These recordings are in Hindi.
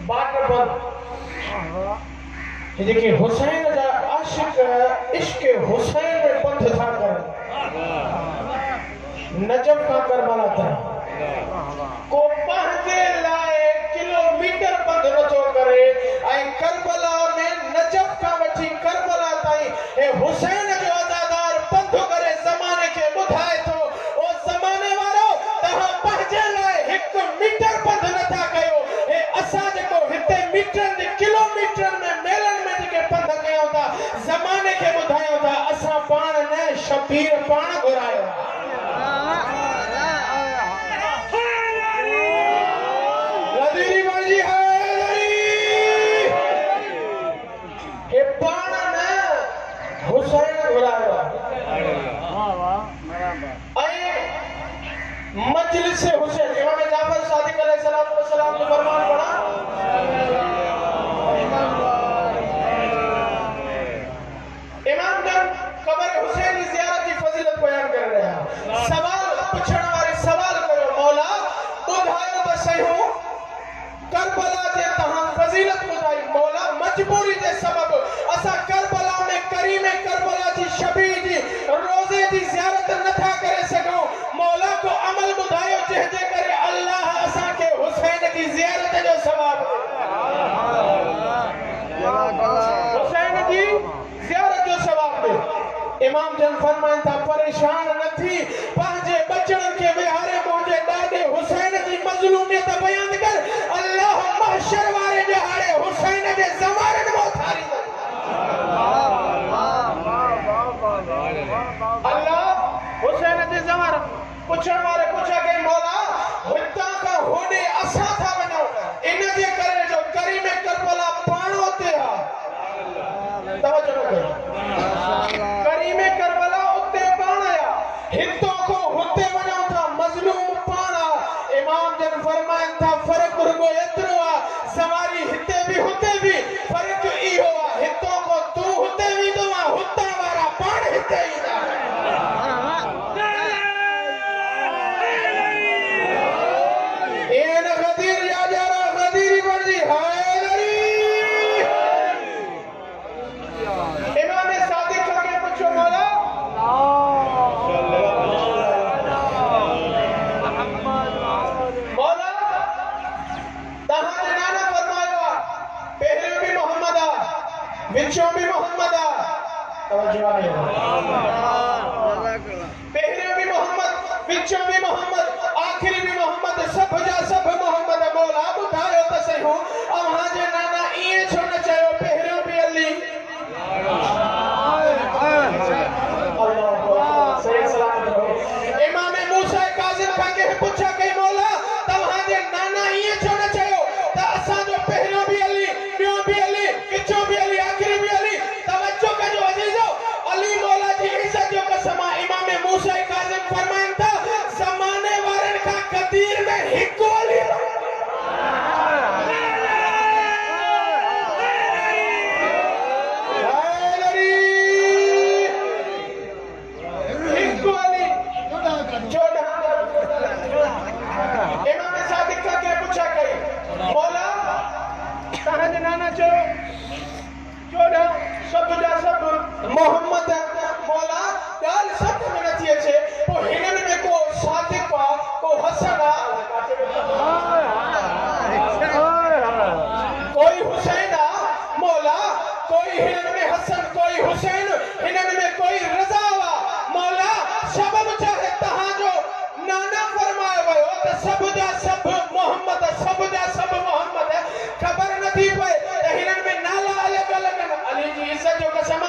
बाट बंद जेके हुसैन जा आशिक इश्क हुसैन में पंथ था कर नजफ का करबला था को पंहिंजे लाए किलोमीटर पंध नथो करे ऐं करबला में नजफ का वठी करबला ताईं ए हुसैन जो अदादार पंध करे ज़माने के ॿुधाए थो ओ ज़माने वारो तव्हां पंहिंजे लाइ 1 मीटर पंध नथा कयो ए असां जेको हिते मीटरनि किलोमीटरनि में मेलनि में जेके पंध कयूं था ज़माने के ॿुधायूं था असां पाण न शबीर पाण घुरायो गदरी वाली है हे पाण न हुसैन घुरायो ऐं मजलिस हुसैन इमाम जाफर सादिक अलैहिस्सलाम जो फरमान पढ़ा इमाम जन कब्र हुसैन की ज़ियारत की फजीलत बयान कर रहे हैं सवाल पूछण वारे सवाल कयो मौला ॿुधायो त सही करबला जे तहां फजीलत ॿुधाई मौला मजबूरी जे सबब असां करबला में करीमे करबला जी शबी जी रोज़े जी ज़ियारत नथा करे सघूं मौला को अमल ॿुधायो जंहिंजे करे अल्लाह असां खे हुसैन जी ज़ियारत जो सवाब हुसैन जी ज़ियारत जो सवाब दे इमाम जन फरमाइन था परेशान न थी पंहिंजे बचड़नि खे विहारे मुंहिंजे ॾाॾे हुसैन जी मज़लूमियत बयान कर अल्लाह महशर वारे ॾिहाड़े हुसैन जे ज़मारनि में उथारींदो अल्लाह हुसैन जे ज़मारनि पुछण वारे पुछा कई मौला हितां खां होॾे असां था वञूं इन जे करे जो करीमे करबला पाण उते आहे तवजो कयो करीमे करबला उते पाण आया हितों को हुते वञूं था मज़लूम पाण आहे इमाम जन फरमाइन था फ़र्क़ रुगो एतिरो आहे सवारी हिते भी फ़र्क़ इहो आहे हितों को तूं हुते वेंदो आहे हुतां वारा पाण हिते ईंदा इन गदीर या जरा गदीरी बणजी हैदरी इमाम सादिक के पूछो मौला मौला तहां जे नाना फरमायो पहिरियों भी मोहम्मद आ विचों भी मोहम्मद आ तवज्जो आहे पहिरियों भी मोहम्मद विचों भी मोहम्मद आखिरी भी मोहम्मद सब जा सब मोहम्मद मौला ॿुधायो त सही अव्हां जे नाना इएं छो न चयो पहिरियों भी अली इमाम मूसा काज़िम खां के पूछा कई मौला तव्हां जे नाना इएं छो न चयो त असां जो पहिरियों भी अली ॿियों भी अली विचों भी अली आखिरी भी अली तवज्जो कजो अजीजो अली मौला जी इज्जत जो कसम आहे इमाम मूसा काज़िम फरमाइन था ज़माने वारनि खां कदीर में हिकु अली इमाम सादिक का के पूछा कई मौला तहां जे नाना चो 14 सब जा सब मोहम्मद मौला गाल सब में नथी अचे तो हिनन में को सादिक आ को हसन आ कोई हुसैन आ मौला कोई हिनन में हसन कोई हुसैन हिनन में कोई रज़ा आ मौला सबब चाहे तहां जो नाना फरमायो वयो त सब जा सब मोहम्मद खबर नथी पए त हिनन में नाला अलग अलग अली जी इज्जत जो कसम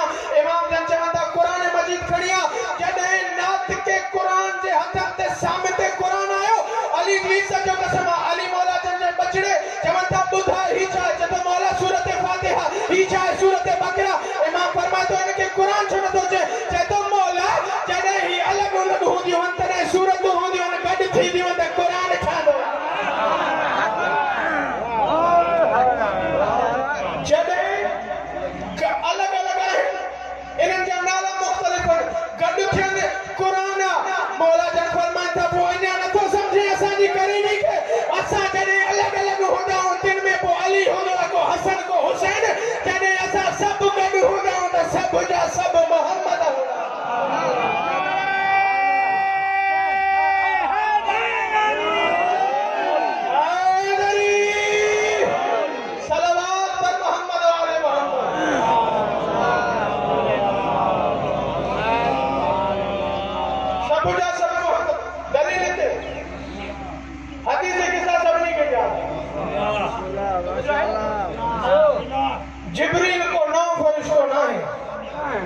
जिब्रील को 9 फरिश्तो ना है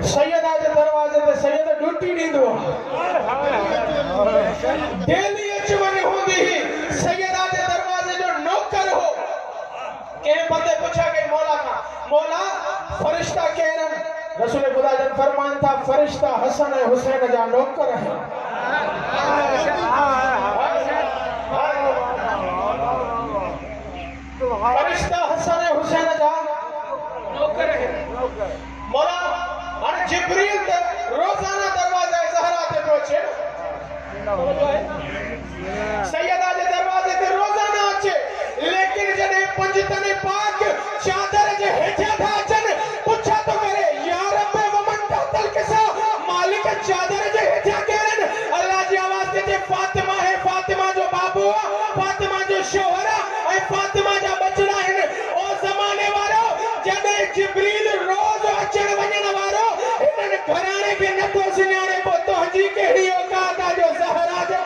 सैयदा जे दरवाजे ते सैयद ड्यूटी दींदो डेली अचवण होंदी ही सैयदा जे दरवाजे जो नौकर हो के बंदे पूछा गई मौला का मौला फरिश्ता केरन रसूल खुदा जन फरमान था फरिश्ता हसन और हुसैन जा नौकर है फरिश्ता हसन और हुसैन जा नौकर है मौला और जिब्रील रोजाना दरवाजा ज़हरा ते पहुंचे सैयदा जे दरवाजे ते रोजाना अचे लेकिन जने पंजतने पाक चादर जे हेठा था अचन पूछा तो करे या रब वमन तहतल किसा मालिक चादर जे हेठा केरन अल्लाह जी आवाज दे फातिमा है फातिमा जो बाबू फातिमा जो शोहरा ए फातिमा जा बचड़ा है ओ जमाने वालो जने जिब्रील रोज अचन वजन वालो इन घराने के न तो सुनाने पो तो जी केड़ी औकात आ जो ज़हरा जो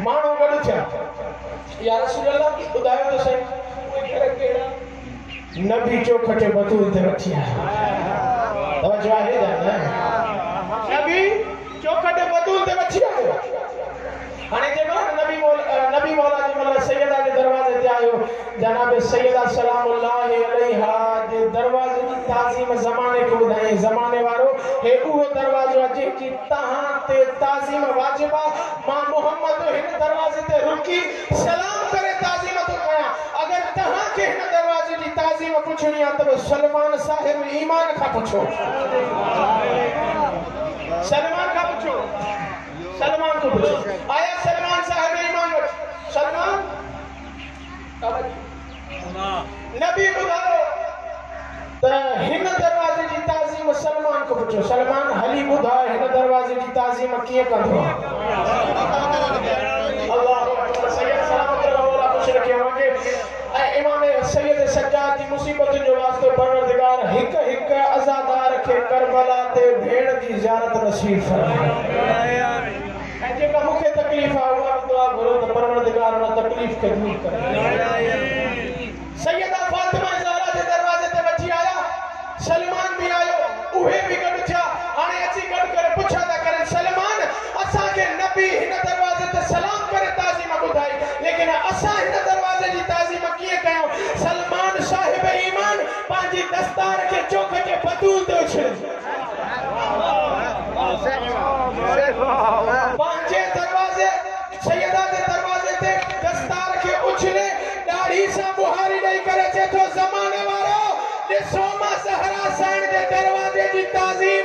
मानो गड़ छा या रसूल अल्लाह की खुदायो तो सही नबी चौखटे बतूल ते रखी है तवज्जो है जाना नबी चौखटे बतूल ते रखी है हाने जे नबी मौला जी मतलब सैयदा के दरवाजे ते आयो जनाब सैयदा सलामुल्लाह अलैहा जे दरवाजे की ताजीम जमाने को बुधाई जमाने वारो हे वो दरवाजो जे की तहां ते ताजीम वाजिबा मां मोहम्मद हिन दरवाजे ते रुकी सलाम करे ताजीम तो कया अगर तहां के हिन दरवाजे की ताजीम पुछणी आ तो सलमान साहिब ईमान का पुछो सलमान का पुछो सलमान को पूछो आया सलमान साहब ईमान सलमान नबी बुधाओ त हिन दरवाजे की ताजीम सलमान को पूछो सलमान हली बुधा हिन दरवाजे की ताजीम किए कंदो अल्लाह सैयद सलामत रहोला खुश रखे होंगे इमाम सैयद सज्जाद की मुसीबत जो वास्ते परवरदिगार हिक हिक अज़ादार के करबला ते भेड़ की ज़ियारत नसीब फरमाए जेका मुखे तकलीफ आ हुआ दुआ करो तो परवरदिगार ना तकलीफ के दूर करे सैयदा फातिमा ज़हरा के दरवाजे ते बची आया सलमान भी आयो उहे भी गड था हाने अच्छी गड करे पूछा था करे सलमान असा के नबी हिन दरवाजे ते सलाम करे ताजीम बुधाई लेकिन असा हिन दरवाजे की ताजीम किए कयो सलमान साहिब ईमान पांजी दस्तार के चौक के बतूल दे छे पांचे दरवाजे सैयदा के दरवाजे ते दस्तार के उछले दाढ़ी सा बुहारी नहीं करे छे तो जमाने वालो जे सोमा सहरा सैन के दरवाजे की ताजीम